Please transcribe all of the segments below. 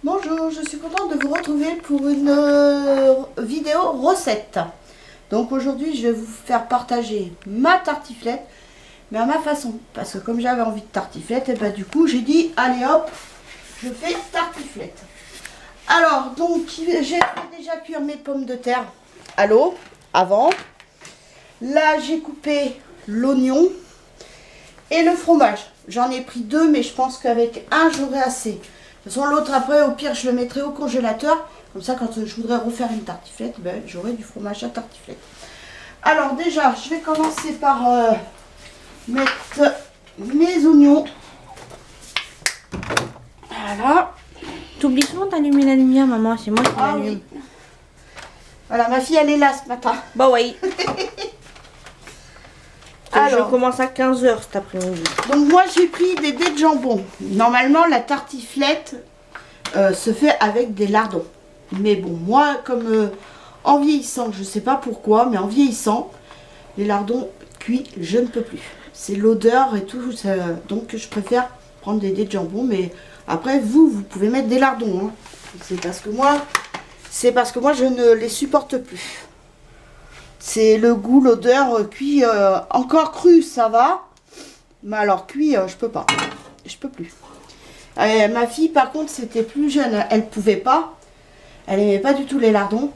Bonjour, je suis contente de vous retrouver pour une vidéo recette. Donc aujourd'hui je vais vous faire partager ma tartiflette, mais à ma façon. Parce que comme j'avais envie de tartiflette, et ben du coup j'ai dit allez hop, je fais tartiflette. Alors donc j'ai fait déjà cuire mes pommes de terre à l'eau avant. Là j'ai coupé l'oignon et le fromage. J'en ai pris deux, mais je pense qu'avec un j'aurai assez. De toute façon, l'autre après, au pire, je le mettrai au congélateur. Comme ça, quand je voudrais refaire une tartiflette, ben, j'aurai du fromage à tartiflette. Alors déjà, je vais commencer par mettre mes oignons. Voilà. T'oublies souvent d'allumer la lumière, maman. C'est moi qui Ah l'allume. oui. Voilà, ma fille, elle est là ce matin. Bah oui. Alors, je commence à 15 h cet après-midi. donc moi, j'ai pris des dés de jambon. Normalement, la tartiflette se fait avec des lardons. Mais bon, moi, comme en vieillissant, je sais pas pourquoi, mais en vieillissant, les lardons cuits, je ne peux plus. C'est l'odeur et tout, donc je préfère prendre des dés de jambon. Mais après, vous pouvez mettre des lardons. Hein. C'est parce que moi, je ne les supporte plus. C'est le goût, l'odeur, cuit, encore cru, ça va. Mais alors cuit, je peux pas. Je peux plus. Ma fille, par contre, c'était plus jeune. Elle pouvait pas. Elle aimait pas du tout les lardons.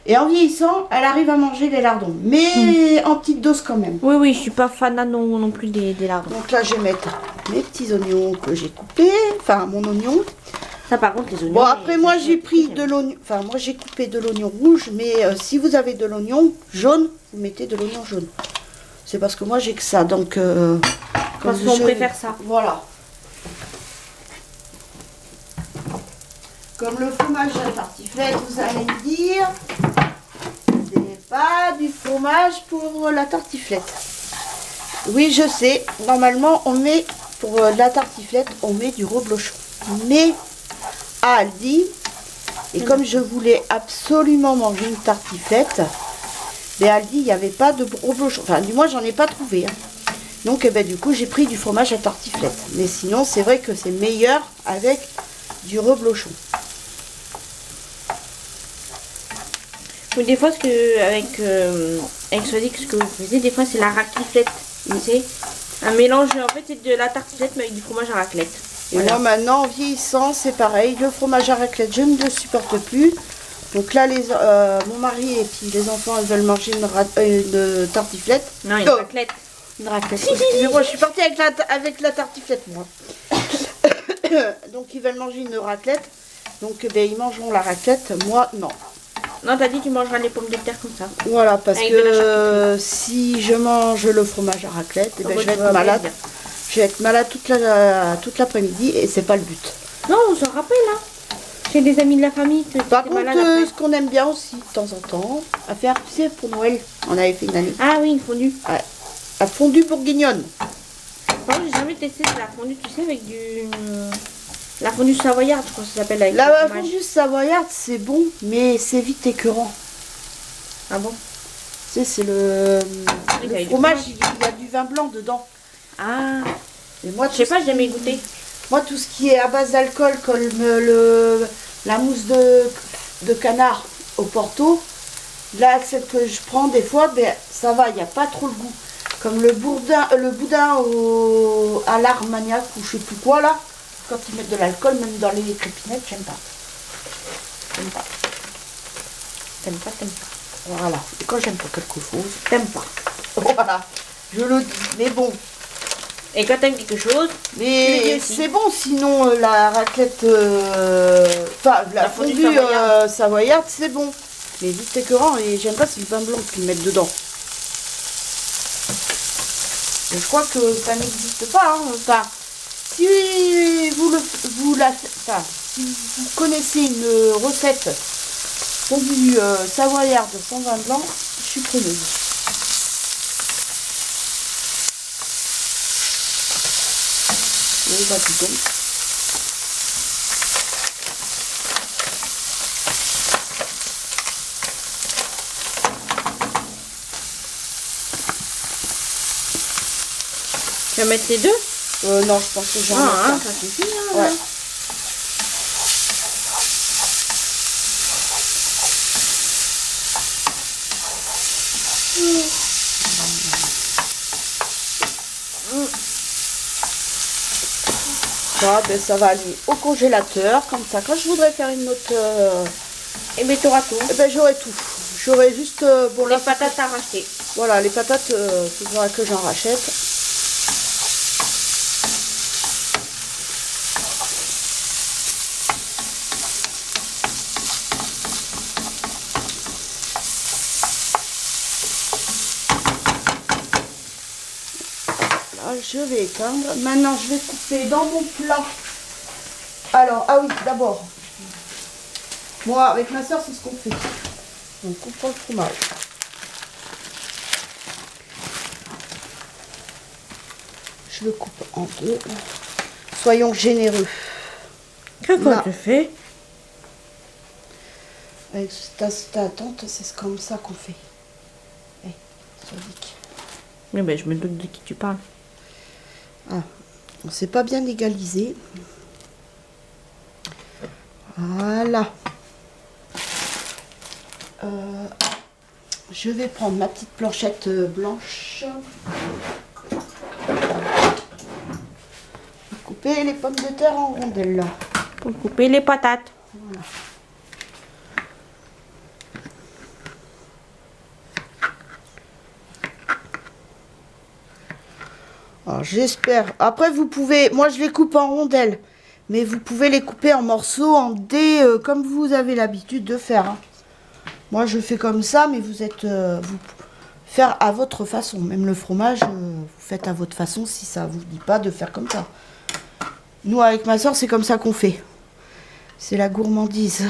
Et en vieillissant, elle arrive à manger les lardons. Mais en petite dose quand même. Oui, oui, je suis pas fan non plus des lardons. Donc là, je vais mettre mes petits oignons que j'ai coupés. Enfin, mon oignon. Ça, par contre, les oignons. Bon, après, moi, j'ai pris de l'oignon. Enfin, moi, j'ai coupé de l'oignon rouge. Mais si vous avez de l'oignon jaune, vous mettez de l'oignon jaune. C'est parce que moi, j'ai que ça. Donc, parce qu'on préfère ça. Voilà. Comme le fromage à tartiflette, vous allez me dire, c'est pas du fromage pour la tartiflette. Oui, je sais. Normalement, on met, pour la tartiflette, on met du reblochon. Mais à Aldi, et comme je voulais absolument manger une tartiflette, mais à Aldi, il n'y avait pas de reblochon. Enfin, du moins, j'en ai pas trouvé. Hein. Donc, eh ben, du coup, j'ai pris du fromage à tartiflette. Mais sinon, c'est vrai que c'est meilleur avec du reblochon. Oui, des fois, avec Swazik, ce que vous faisiez, des fois, c'est la raclette. C'est un mélange, en fait, c'est de la tartiflette, mais avec du fromage à raclette. Et voilà. moi, maintenant, en vieillissant, c'est pareil. Le fromage à raclette, je ne le supporte plus. Donc là, mon mari et puis les enfants, ils veulent manger une tartiflette. Non, une raclette. Une raclette. Excusez-moi, je suis partie avec la tartiflette, moi. Donc, ils veulent manger une raclette. Donc, ben, ils mangeront la raclette. Moi, non. Non, t'as dit tu mangeras les pommes de terre comme ça. Voilà, parce avec que si je mange le fromage à raclette, eh ben, je vais être malade. Je vais être malade toute l'après-midi et c'est pas le but. Non, on s'en rappelle, hein. J'ai des amis de la famille. Par contre, ce qu'on aime bien aussi, de temps en temps, à faire, tu sais, pour Noël, on avait fait une année. Ah oui, une fondue. Ouais. La fondue bourguignonne. Bon, j'ai jamais testé de la fondue, tu sais, avec la fondue savoyarde, je crois que ça s'appelle. Avec La fondue savoyarde, c'est bon, mais c'est vite écœurant. Ah bon? Tu sais, c'est le fromage, il y a du vin blanc dedans. Ah. Et moi, je sais pas, j'ai jamais goûté. Moi, tout ce qui est à base d'alcool, comme la mousse de canard au Porto, là, celle que je prends des fois, ben, ça va, il n'y a pas trop le goût. Comme le boudin à l'Armagnac ou je sais plus quoi, là, quand ils mettent de l'alcool, même dans les crépinettes, j'aime pas. J'aime pas. T'aimes pas, t'aimes pas. Voilà. Et quand j'aime pas quelque chose, t'aimes pas. Voilà. Je le dis. Mais bon. Et quand t'aimes quelque chose, mais c'est bon, sinon la raclette, enfin la fondue savoyarde, c'est bon. Mais vite écœurant, et j'aime pas, c'est le vin blanc qu'ils mettent dedans. Et je crois que ça n'existe pas. Hein. Enfin, si si vous connaissez une recette fondue savoyarde sans vin blanc, je suis preneuse. Oui, bah tout tombe. tu vas mettre les deux? Non, je pense que j'en ai ça suffit. Hein, ouais. ça, ben, ça va aller au congélateur. Comme ça, quand je voudrais faire une autre... Et mais tu auras tout. Eh ben, j'aurai tout. J'aurai juste... bon, Les patates à racheter. Voilà, les patates, il faudra que j'en rachète. Je vais éteindre. Maintenant, je vais couper dans mon plat. Alors, ah oui, d'abord. Moi, avec ma soeur, c'est ce qu'on fait. On coupe le fromage. Je le coupe en deux. Soyons généreux. Qu'est-ce que tu fais? Avec ta tante, c'est comme ça qu'on fait. Hey, Sodic. Mais ben, je me doute de qui tu parles. Ah, on s'est pas bien égalisé. Voilà. Je vais prendre ma petite planchette blanche. Couper les pommes de terre en rondelles. Pour couper les patates. Voilà. Alors j'espère. Après vous pouvez, moi je les coupe en rondelles, mais vous pouvez les couper en morceaux, en dés, comme vous avez l'habitude de faire. Hein. Moi je fais comme ça, mais vous êtes, vous faire à votre façon. Même le fromage, vous faites à votre façon si ça vous dit pas de faire comme ça. Nous avec ma soeur c'est comme ça qu'on fait. C'est la gourmandise.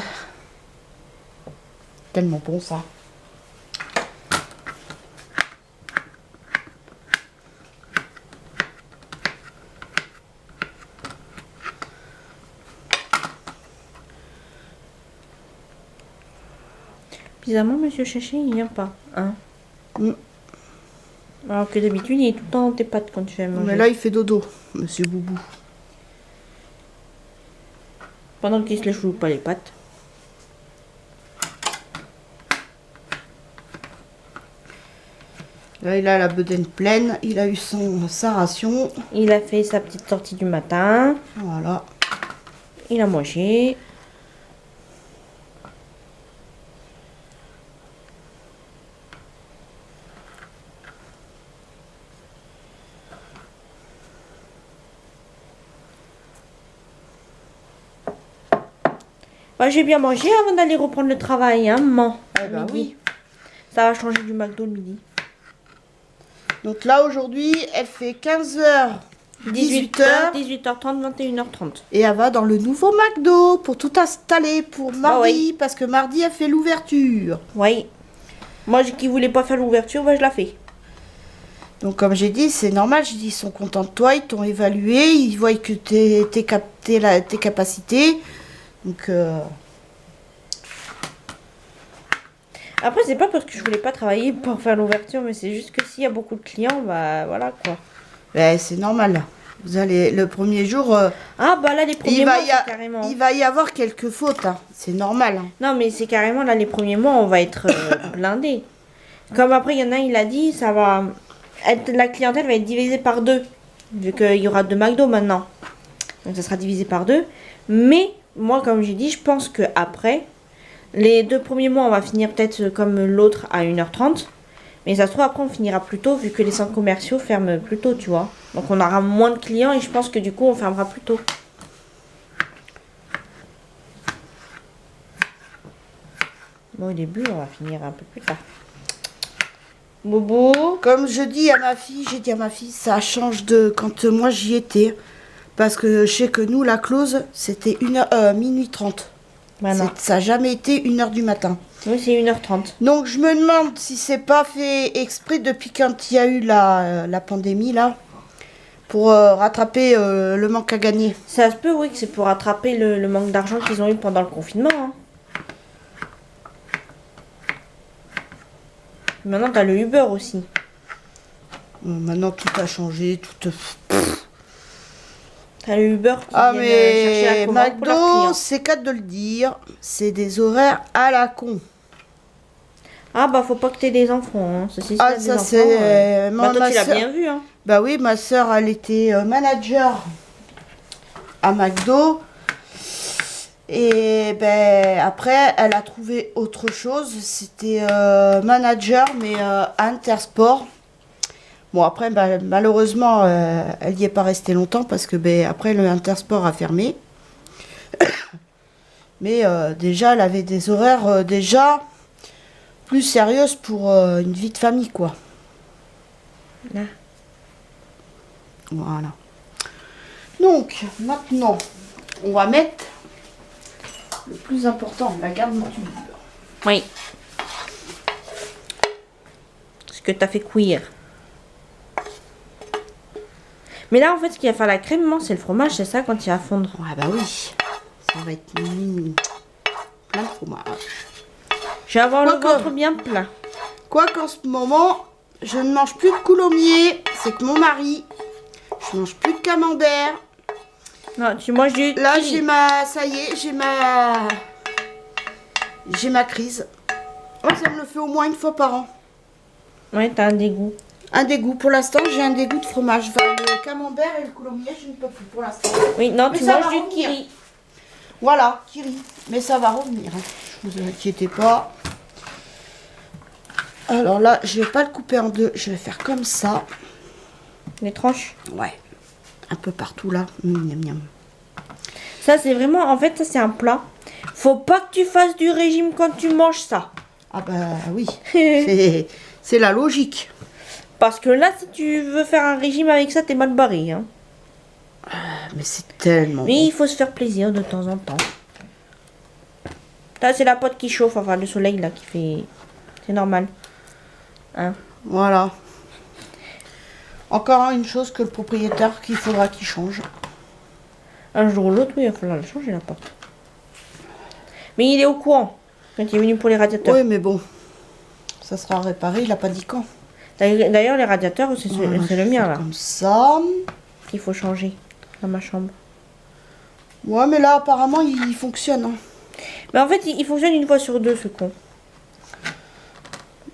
Tellement bon ça. Bizarrement, monsieur Chaché, il vient pas. Hein? Mm. Alors que d'habitude, il est tout le temps dans tes pattes quand tu fais manger. Mais là il fait dodo, monsieur Boubou. Pendant qu'il se lèche pas les pattes. Là il a la bedaine pleine, il a eu sa ration. Il a fait sa petite sortie du matin. Voilà. Il a mangé. Bah, j'ai bien mangé avant d'aller reprendre le travail, hein, maman. Bah Midi. oui. Ça va changer du McDo le midi. Donc là aujourd'hui elle fait 15h, 18h. 18h30, 21h30. Et elle va dans le nouveau McDo pour tout installer pour mardi. oui. Parce que mardi elle fait l'ouverture. Oui. Moi qui voulais pas faire l'ouverture, bah, je la fais. Donc comme j'ai dit, c'est normal, j'ai dit, ils sont contents de toi, ils t'ont évalué, ils voient que tes capacités. Donc Après, c'est pas parce que je voulais pas travailler pour faire l'ouverture, mais c'est juste que s'il y a beaucoup de clients, bah voilà quoi. ben, c'est normal. Vous allez le premier jour, Ah bah là, les premiers mois, c'est carrément... il va y avoir quelques fautes, hein. C'est normal. Hein. Non, mais c'est carrément là, les premiers mois, on va être blindés. Comme après, il y en a, il a dit, ça va être, la clientèle va être divisée par deux, vu qu'il y aura 2 McDo maintenant. Donc ça sera divisé par 2. Mais moi, comme j'ai dit, je pense que après, les 2 premiers mois, on va finir peut-être comme l'autre à 1h30. Mais ça se trouve, après, on finira plus tôt, vu que les centres commerciaux ferment plus tôt, tu vois. Donc on aura moins de clients et je pense que du coup, on fermera plus tôt. Bon, au début, on va finir un peu plus tard. Bobo. Comme je dis à ma fille, j'ai dit à ma fille, ça change de quand moi j'y étais. Parce que je sais que nous, la clause, c'était minuit 30. Bah non. Ça n'a jamais été 1h du matin. Oui, c'est 1h30. Donc je me demande si c'est pas fait exprès depuis quand il y a eu la pandémie là, pour rattraper le manque à gagner. Ça se peut, oui, que c'est pour rattraper le manque d'argent qu'ils ont eu pendant le confinement. Hein. Maintenant, t'as le Uber aussi. Maintenant tout a changé, tout. T'as le Uber qui Ah vient chercher la mais commande pour leurs clients. McDo, c'est qu'à de le dire, c'est des horaires à la con. Ah bah faut pas que t'aies des enfants. Hein. Si Ah t'as des ça enfants, c'est... bah toi tu l'as bien vu. Hein. Bah oui, ma soeur, elle était manager à McDo. Et ben après, elle a trouvé autre chose. C'était manager, mais à Intersport. Bon, après, ben, malheureusement, elle n'y est pas restée longtemps parce que ben, après, le Intersport a fermé. Mais déjà, elle avait des horaires déjà plus sérieuses pour une vie de famille, quoi. Là. Voilà. Donc, maintenant, on va mettre le plus important, la garniture. Oui. Ce que tu as fait cuire. Mais là, en fait, ce qui va faire la crème, c'est le fromage, c'est ça, quand il va fondre. Ah bah oui, ça va être plein de fromage. Je vais avoir le Quoique- ventre bien plein. Quoi qu'en ce moment, je ne mange plus de coulommiers, c'est que mon mari, je mange plus de camembert. Non, tu manges du Là, kiwi. ça y est, j'ai ma crise. Oh, ça me le fait au moins une fois par an. Ouais, t'as un dégoût. Un dégoût. Pour l'instant, j'ai un dégoût de fromage. Enfin, le camembert et le coulommiers, je ne peux plus pour l'instant. Oui, non, Mais tu ça manges va du revenir. kiwi. Voilà, Kiri. Mais ça va revenir. Hein. Ne vous inquiétez pas. Alors là, je vais pas le couper en deux. Je vais faire comme ça. Les tranches. Ouais. Un peu partout là. Miam, miam. Ça, c'est vraiment, en fait, ça, c'est un plat. Faut pas que tu fasses du régime quand tu manges ça. Ah bah oui. C'est la logique. Parce que là, si tu veux faire un régime avec ça, t'es mal barré. Hein. Mais c'est tellement Mais bon. il faut se faire plaisir de temps en temps. Là, c'est la pote qui chauffe, enfin le soleil là qui fait... C'est normal. Hein. Voilà. Encore une chose que le propriétaire qu'il faudra qu'il change. Un jour ou l'autre, oui, il va falloir la changer la porte. Mais il est au courant quand il est venu pour les radiateurs. Oui, mais bon. Ça sera réparé. Il a pas dit quand. D'ailleurs, les radiateurs, c'est Voilà, c'est le je mien fais là comme ça. qu'il faut changer dans ma chambre. Ouais, mais là, apparemment, il fonctionne. Hein. Mais en fait, il fonctionne une fois sur deux, ce con.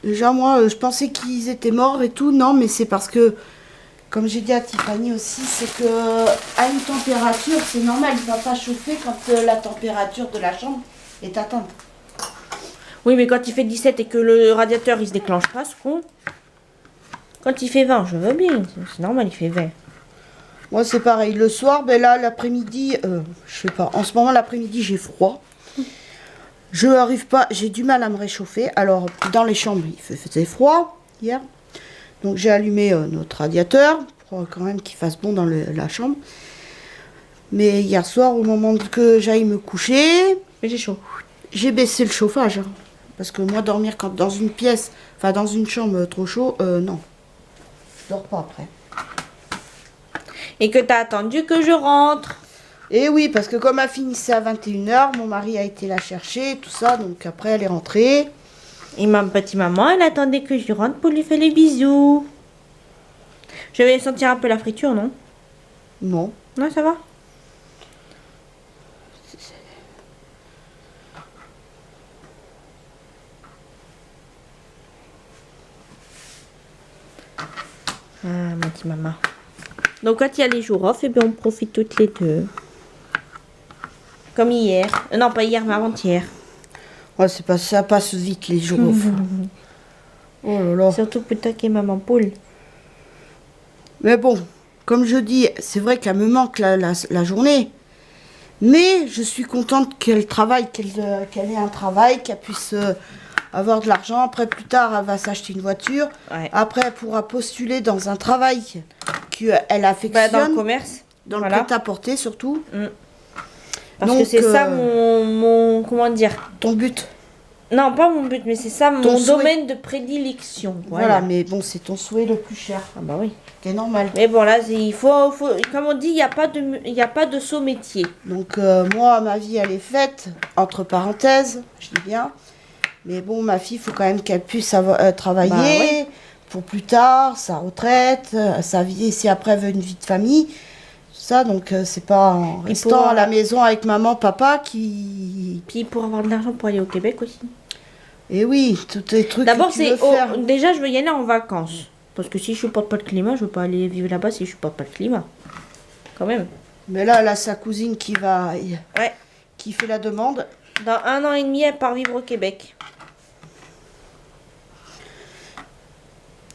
Déjà, moi, je pensais qu'ils étaient morts et tout. Non, mais c'est parce que, comme j'ai dit à Tiffany aussi, c'est que à une température, c'est normal. Il ne va pas chauffer quand la température de la chambre est atteinte. Oui, mais quand il fait 17 et que le radiateur il se déclenche pas, ce con. Quand il fait 20, je veux bien. C'est normal, il fait 20. Moi, c'est pareil. Le soir, ben là, l'après-midi, je sais pas. En ce moment, l'après-midi, j'ai froid. Je n'arrive pas, j'ai du mal à me réchauffer. Alors, dans les chambres, il faisait froid hier. Donc, j'ai allumé notre radiateur pour quand même qu'il fasse bon dans la chambre. Mais hier soir, au moment que j'aille me coucher, Mais j'ai chaud. j'ai baissé le chauffage. Hein. Parce que moi, dormir quand, dans une pièce, enfin dans une chambre trop chaud, non. Je dors pas après. Et que t'as attendu que je rentre. Et oui, parce que comme elle finissait à 21h, mon mari a été la chercher, tout ça. Donc après, elle est rentrée. Et ma petite maman, elle attendait que je rentre pour lui faire les bisous. Je vais sentir un peu la friture, non? Non. Non, ça va? Ah, ma petite maman. Donc quand il y a les jours off, eh bien, on profite toutes les deux. Comme hier. Non, pas hier, mais avant-hier. Ouais, c'est pas, ça passe vite les jours off. Oh là là. Surtout plutôt que maman poule. Mais bon, comme je dis, c'est vrai qu'elle me manque la journée. Mais je suis contente qu'elle travaille, qu'elle ait un travail, qu'elle puisse avoir de l'argent. Après, plus tard, elle va s'acheter une voiture. Ouais. Après, elle pourra postuler dans un travail qu'elle affectionne. Bah, dans le commerce. Dans le Voilà. prêt-à-porter surtout. Parce Donc, que c'est ça mon... Comment dire? Ton but. Non, pas mon but, mais c'est ça Ton mon souhait. domaine de prédilection. Voilà, mais bon, c'est ton souhait le plus cher. Ah bah oui. Qui est normal. Mais bon, là, il faut... Comme on dit, il n'y a pas de saut métier. Donc moi, ma vie, elle est faite, entre parenthèses, je dis bien. Mais bon, ma fille, il faut quand même qu'elle puisse travailler Bah, ouais. pour plus tard, sa retraite, sa vie, si après elle veut une vie de famille. Tout ça, donc c'est pas en Et restant pour, à la maison avec maman, papa qui... Puis pour avoir de l'argent pour aller au Québec aussi. Et oui, tous les trucs D'abord, que tu veux faire. déjà, je veux y aller en vacances. Parce que si je supporte pas le climat, je veux pas aller vivre là-bas si je supporte pas le climat. Quand même. Mais là, elle a sa cousine Ouais. qui fait la demande. Dans 1 an et demi, elle part vivre au Québec.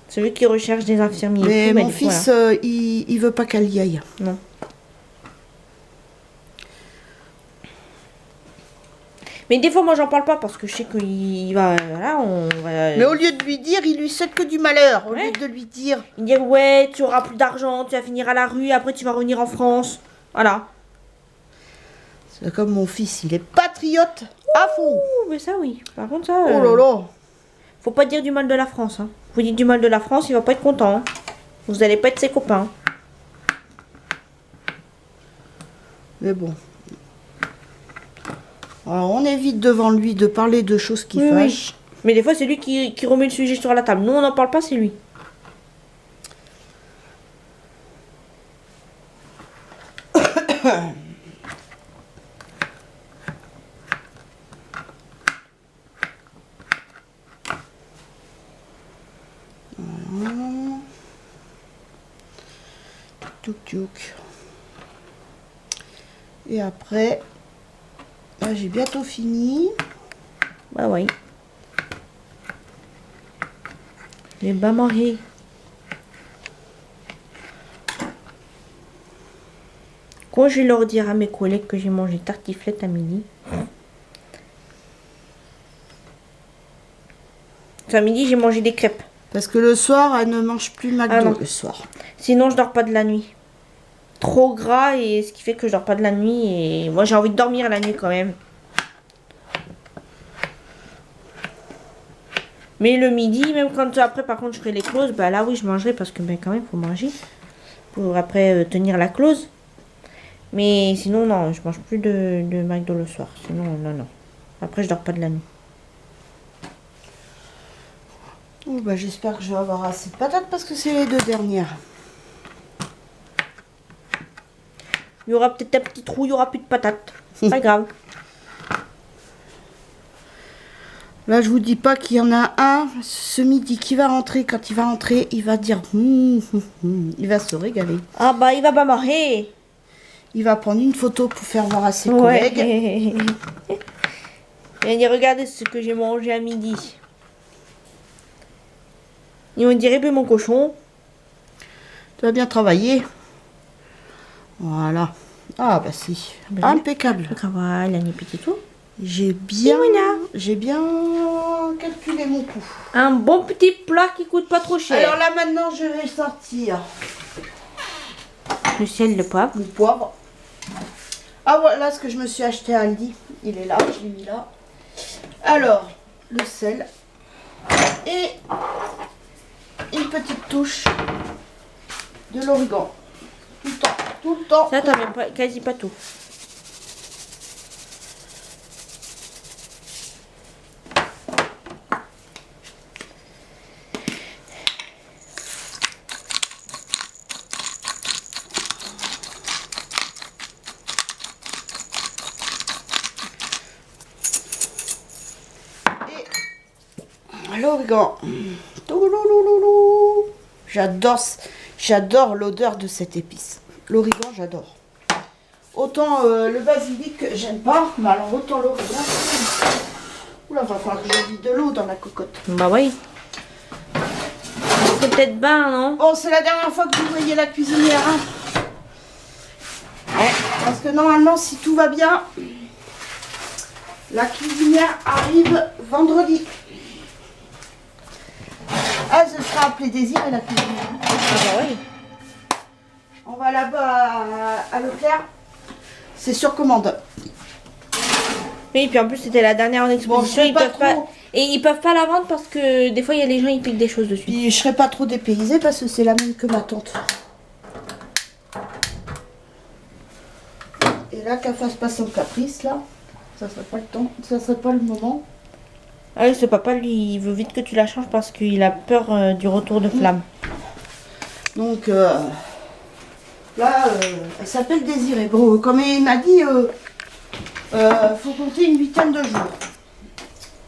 Celui qui recherche des infirmiers. Mais et tout, mon du coup, voilà. fils, il veut pas qu'elle y aille. Non. Mais des fois, moi, j'en parle pas parce que je sais qu'il va. Voilà, on va. Mais au lieu de lui dire, il lui souhaite que du malheur. Au Ouais. lieu de lui dire... Il dit ouais, tu auras plus d'argent, tu vas finir à la rue, après tu vas revenir en France. Voilà. C'est comme mon fils, il est patriote à fond. Ouh, mais ça, oui. Par contre, ça. Oh là là. Faut pas dire du mal de la France. Hein. Vous dites du mal de la France, il va pas être content. Hein. Vous allez pas être ses copains. Mais bon. Alors, on évite devant lui de parler de choses qui Oui, fâchent. Mais des fois, c'est lui qui remet le sujet sur la table. Nous, on n'en parle pas, c'est lui. Touk. Et après, là, j'ai bientôt fini. Bah oui. Les bas mariés. Quand je vais leur dire à mes collègues que j'ai mangé tartiflette à midi. À midi, j'ai mangé des crêpes. Parce que le soir, elle ne mange plus Ah McDo non. le soir. Sinon, je dors pas de la nuit. Trop gras et ce qui fait que je dors pas de la nuit. Et moi, j'ai envie de dormir la nuit quand même. Mais le midi, même quand après, par contre, je ferai les clauses, bah là, oui, je mangerai parce que, ben, quand même, faut manger. Pour après tenir la clause. Mais sinon, non, je mange plus de McDo le soir. Sinon, non. Après, je dors pas de la nuit. Oh, bah, j'espère que je vais avoir assez de patates parce que c'est les 2 dernières. Il y aura peut-être un petit trou, il y aura plus de patates. Pas grave. Là, je vous dis pas qu'il y en a un ce midi qui va rentrer. Quand il va rentrer, il va dire il va se régaler. Ah bah, il va pas marrer. Il va prendre une photo pour faire voir à ses collègues. Ouais. Il va dire, regardez ce que j'ai mangé à midi. Et on dirait, ben, mon cochon. Tu as bien travaillé. Voilà. Ah bah si. Ben, Impeccable. Le travail, la nuit, petit tout. J'ai bien calculé mon coût. Un bon petit plat qui coûte pas trop cher. Alors là maintenant je vais sortir Le sel, le poivre. le poivre. Ah voilà ce que je me suis acheté à Aldi. Il est là, je l'ai mis là. Alors, le sel. Et une petite touche de l'origan. Tout le temps, tout le temps. Ça, t'as même pas, quasi pas tout. L'origan. J'adore l'odeur de cette épice. L'origan, j'adore. Autant le basilic, j'aime pas, mais alors autant l'origan. Oula, va falloir que je vide de l'eau dans la cocotte. Bah oui. C'est peut-être bas, non? Bon, c'est la dernière fois que vous voyez la cuisinière. Hein. Ouais, parce que normalement, si tout va bien, la cuisinière arrive vendredi. Ah, ce sera appelé Désir et la cuisinière. Ah bah oui. On va là-bas à Leclerc. C'est sur commande. Oui, puis en plus, c'était la dernière en exposition. Bon, je sais ils pas peuvent pas... trop. Et ils peuvent pas la vendre parce que des fois, il y a les gens, ils piquent des choses dessus. Puis je serai pas trop dépaysée parce que c'est la même que ma tante. Et là, qu'elle fasse pas son caprice, là, ça serait pas le temps, ça serait pas le moment. Ah oui, ce papa, lui, il veut vite que tu la changes parce qu'il a peur du retour de flamme. Donc là, elle s'appelle Désirée. Bon, comme il m'a dit, faut compter une 8aine de jours.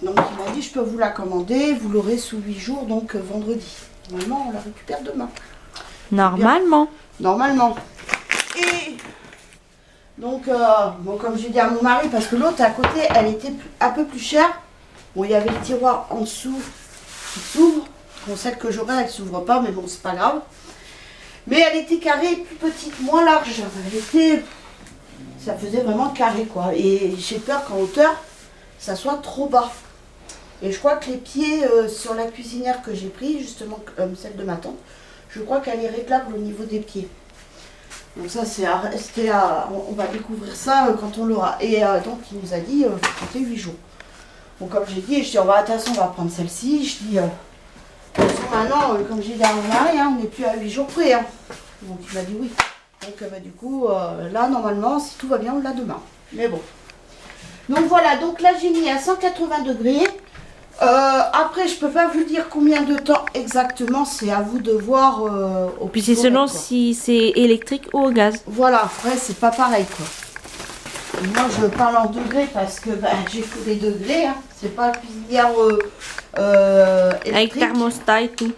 Donc il m'a dit, je peux vous la commander, vous l'aurez sous 8 jours, donc vendredi. Normalement, on la récupère demain. Normalement. Normalement. Et Donc, bon, comme j'ai dit à mon mari, parce que l'autre à côté, elle était un peu plus chère. Bon, il y avait le tiroir en dessous qui s'ouvre. Bon, celle que j'aurais, elle s'ouvre pas, mais bon, c'est pas grave. Mais elle était carrée, plus petite, moins large. Elle était... Ça faisait vraiment carré, quoi. Et j'ai peur qu'en hauteur, ça soit trop bas. Et je crois que les pieds sur la cuisinière que j'ai pris, justement comme celle de ma tante, je crois qu'elle est réglable au niveau des pieds. Donc ça, on va découvrir ça quand on l'aura. Et donc, il nous a dit, faut compter 8 jours. Bon, comme j'ai dit, je dis, de toute façon, on va prendre celle-ci. Je dis, de toute façon, maintenant, comme j'ai dit à mon mari, hein, on n'est plus à 8 jours près. Hein. Donc, il m'a dit oui. Donc, du coup, là, normalement, si tout va bien, on l'a demain. Mais bon. Donc, voilà. Donc, là, j'ai mis à 180 degrés. Après, je peux pas vous dire combien de temps exactement, c'est à vous de voir au Puis c'est selon si c'est électrique ou au gaz. Voilà, après, c'est pas pareil, quoi. Et moi, je parle en degrés parce que j'ai que des degrés, hein. C'est pas cuisinière électrique. Avec thermostat et tout.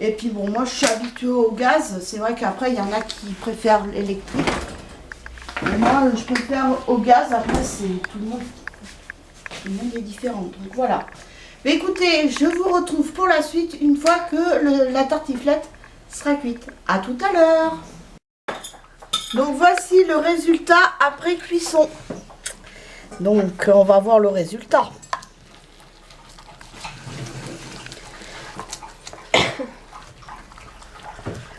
Et puis bon, moi, je suis habituée au gaz. C'est vrai qu'après, il y en a qui préfèrent l'électrique. Mais moi, je préfère au gaz. Après, c'est tout le monde est différent. Donc voilà. Mais écoutez, je vous retrouve pour la suite une fois que la tartiflette sera cuite. À tout à l'heure. Donc voici le résultat après cuisson. Donc on va voir le résultat.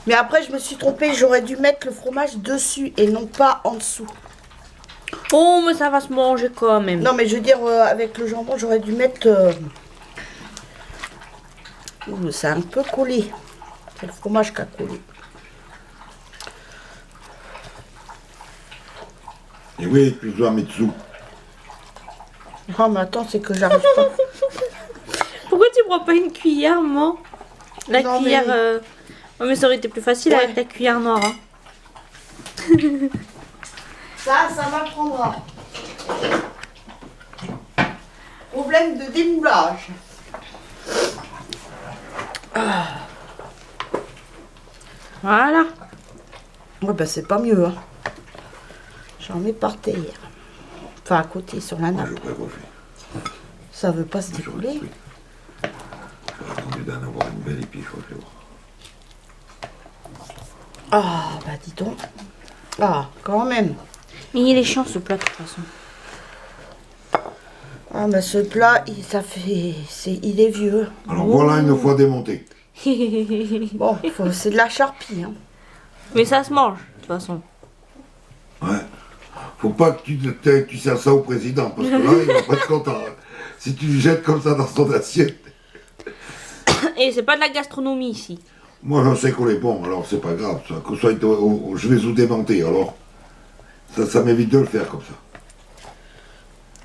Mais après je me suis trompée, j'aurais dû mettre le fromage dessus et non pas en dessous. Oh mais ça va se manger quand même. Non mais je veux dire avec le jambon j'aurais dû mettre... c'est un peu collé. C'est le fromage qui a collé. Et oui, tu dois mettre sous. Oh mais attends, c'est que j'arrive pas. Pourquoi tu prends pas une cuillère, maman? La Non, cuillère... mais- Oh, mais ça aurait été plus facile Ouais. avec la cuillère noire. Hein. Ça m'apprendra. Problème de démoulage. Voilà. Ouais bah c'est pas mieux. Hein. J'en mets par terre. Enfin à côté sur la Moi, nappe. je pourrais refaire. Ça veut pas se J'aurais découler. pris. J'aurais attendu d'en avoir une belle et puis je refais voir. Ah bah dis donc. Ah quand même. Mais il est chiant ce plat de toute façon. Ah bah ce plat, il est vieux. Alors voilà une fois démonté. Bon, c'est de la charpie. Hein. Mais ça se mange de toute façon. Ouais. Faut pas que tu sers ça au président, parce que là, il va pas être content. Hein. Si tu le jettes comme ça dans son assiette. Et c'est pas de la gastronomie ici. Moi, je sais qu'on est bon, alors c'est pas grave. Ça. Que soit, je vais vous démonter, alors. Ça m'évite de le faire comme ça.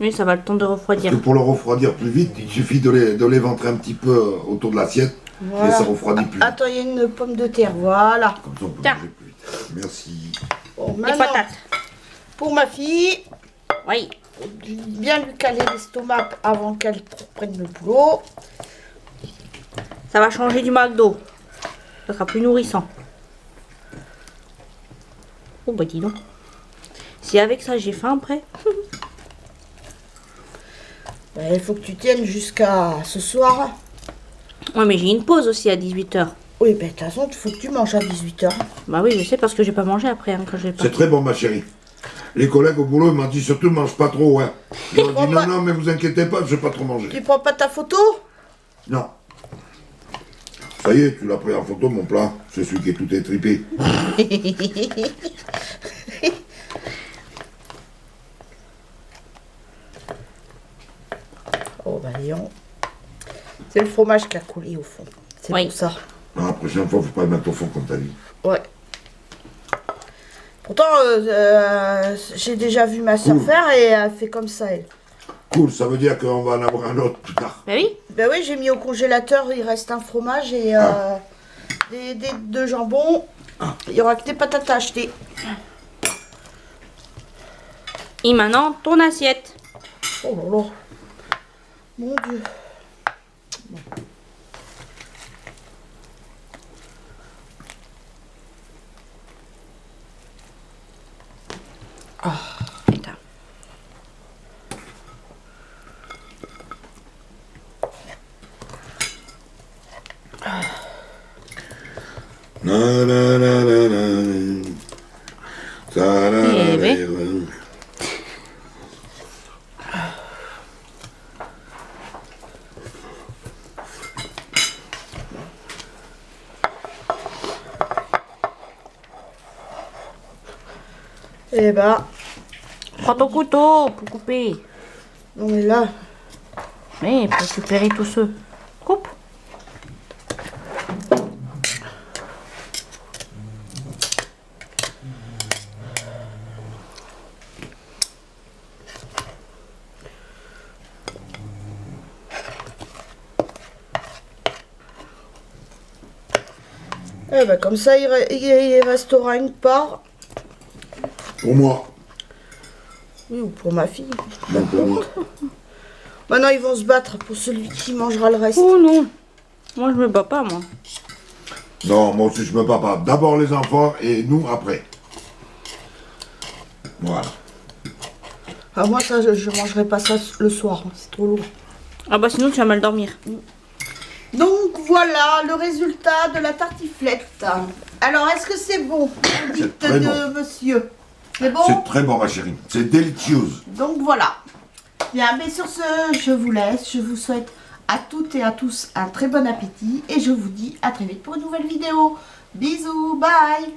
Oui, ça va le temps de Parce refroidir. que pour le refroidir plus vite, il suffit de l'éventrer un petit peu autour de l'assiette. Voilà. Et ça refroidit plus vite. Attends, il y a une pomme de terre, voilà. Comme ça, on peut Tiens. manger plus vite. Merci. Bon, Les maintenant, patates. pour ma fille, Oui. bien lui caler l'estomac avant qu'elle prenne le boulot. Ça va changer du McDo. Ça sera plus nourrissant. Oh bah dis donc. Si avec ça j'ai faim après. Il faut que tu tiennes jusqu'à ce soir. Ouais mais j'ai une pause aussi à 18h. Oui, ben de toute façon, il faut que tu manges à 18h. Bah oui je sais parce que j'ai pas mangé après hein, quand j'ai pas. C'est très bon, ma chérie. Les collègues au boulot ils m'ont dit surtout ne mange pas trop. Hein. Ils m'ont dit non, mais vous inquiétez pas, je vais pas trop manger. Tu prends pas ta photo? Non. Ça y est, tu l'as pris en photo, mon plat. C'est celui qui est tout étripé. Oh, bah voyons. C'est le fromage qui a collé au fond. C'est Oui. pour ça. Non, la prochaine fois, faut pas le mettre au fond comme t'as dit. Ouais. Pourtant, j'ai déjà vu ma soeur Cool. faire et elle fait comme ça, elle. Cool, ça veut dire qu'on va en avoir un autre plus tard. Bah oui. Ben oui, j'ai mis au congélateur, il reste un fromage et des deux jambons. Il y aura que des patates à acheter. Et maintenant ton assiette. Oh là là. Mon Dieu. Bon. Ah. Na, na, na, na, na. Ta, la, la, Bébé. la, la. Eh ben, Prends ton couteau pour couper. non mais là, Oui, pour récupérer tout ce. Coupe. eh ben comme ça, il restera une part. Pour moi. Oui, ou pour ma fille. Non, pour moi. Maintenant, ils vont se battre pour celui qui mangera le reste. Oh non. Moi, je me bats pas, moi. Non, moi aussi je me bats pas. D'abord les enfants et nous après. Voilà. Ah, moi, ça, je mangerai pas ça le soir. Hein, c'est trop lourd. Ah bah sinon, tu vas mal dormir. Donc voilà le résultat de la tartiflette. Alors, est-ce que c'est bon? Dites très de bon. monsieur. C'est bon? C'est très bon ma chérie. C'est délicieux. Donc voilà. Bien, mais sur ce, je vous laisse. Je vous souhaite à toutes et à tous un très bon appétit. Et je vous dis à très vite pour une nouvelle vidéo. Bisous, bye!